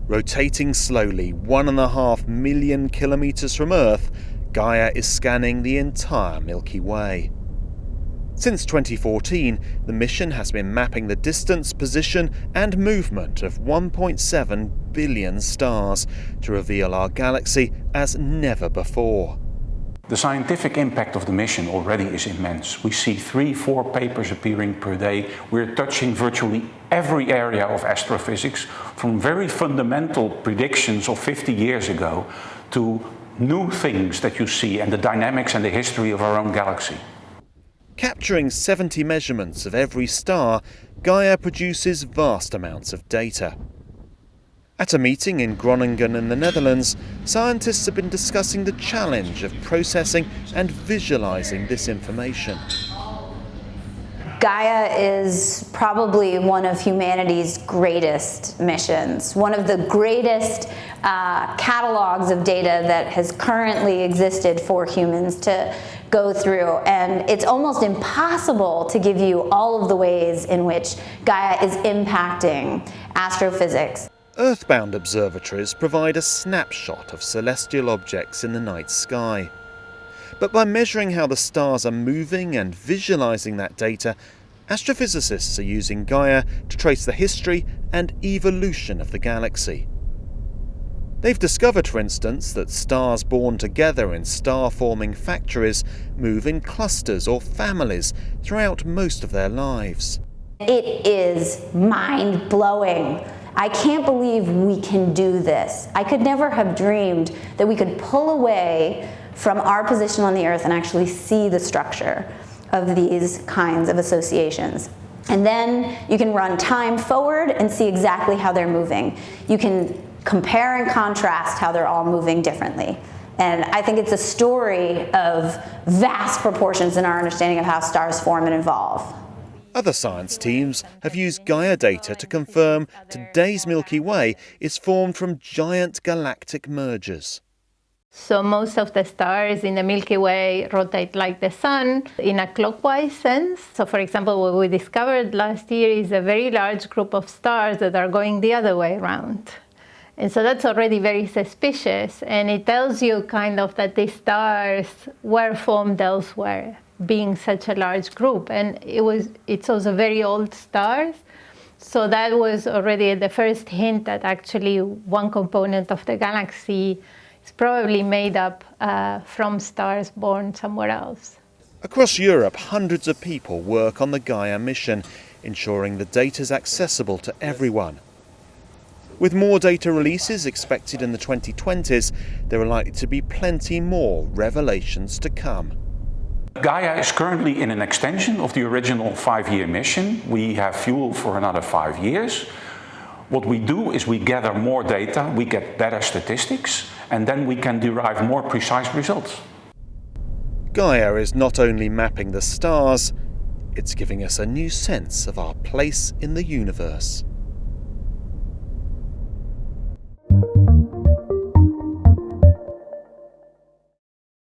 Rotating slowly 1.5 million kilometres from Earth, Gaia is scanning the entire Milky Way. Since 2014, the mission has been mapping the distance, position and movement of 1.7 billion stars to reveal our galaxy as never before. The scientific impact of the mission already is immense. We see 3-4 papers appearing per day. We're touching virtually every area of astrophysics, from very fundamental predictions of 50 years ago to new things that you see and the dynamics and the history of our own galaxy. Capturing 70 measurements of every star, Gaia produces vast amounts of data. At a meeting in Groningen in the Netherlands, scientists have been discussing the challenge of processing and visualizing this information. Gaia is probably one of humanity's greatest missions, one of the greatest catalogs of data that has currently existed for humans to go through, and it's almost impossible to give you all of the ways in which Gaia is impacting astrophysics. Earthbound observatories provide a snapshot of celestial objects in the night sky. But by measuring how the stars are moving and visualizing that data, astrophysicists are using Gaia to trace the history and evolution of the galaxy. They've discovered, for instance, that stars born together in star-forming factories move in clusters or families throughout most of their lives. It is mind-blowing. I can't believe we can do this. I could never have dreamed that we could pull away from our position on the Earth and actually see the structure of these kinds of associations. And then you can run time forward and see exactly how they're moving. You can compare and contrast how they're all moving differently. And I think it's a story of vast proportions in our understanding of how stars form and evolve. Other science teams have used Gaia data to confirm today's Milky Way is formed from giant galactic mergers. So most of the stars in the Milky Way rotate like the sun in a clockwise sense. So for example, what we discovered last year is a very large group of stars that are going the other way around. And so that's already very suspicious, and it tells you kind of that these stars were formed elsewhere, being such a large group. And it's also very old stars. So that was already the first hint that actually one component of the galaxy is probably made up from stars born somewhere else. Across Europe, hundreds of people work on the Gaia mission, ensuring the data is accessible to everyone. With more data releases expected in the 2020s, there are likely to be plenty more revelations to come. Gaia is currently in an extension of the original 5-year mission. We have fuel for another 5 years. What we do is we gather more data, we get better statistics, and then we can derive more precise results. Gaia is not only mapping the stars, it's giving us a new sense of our place in the universe.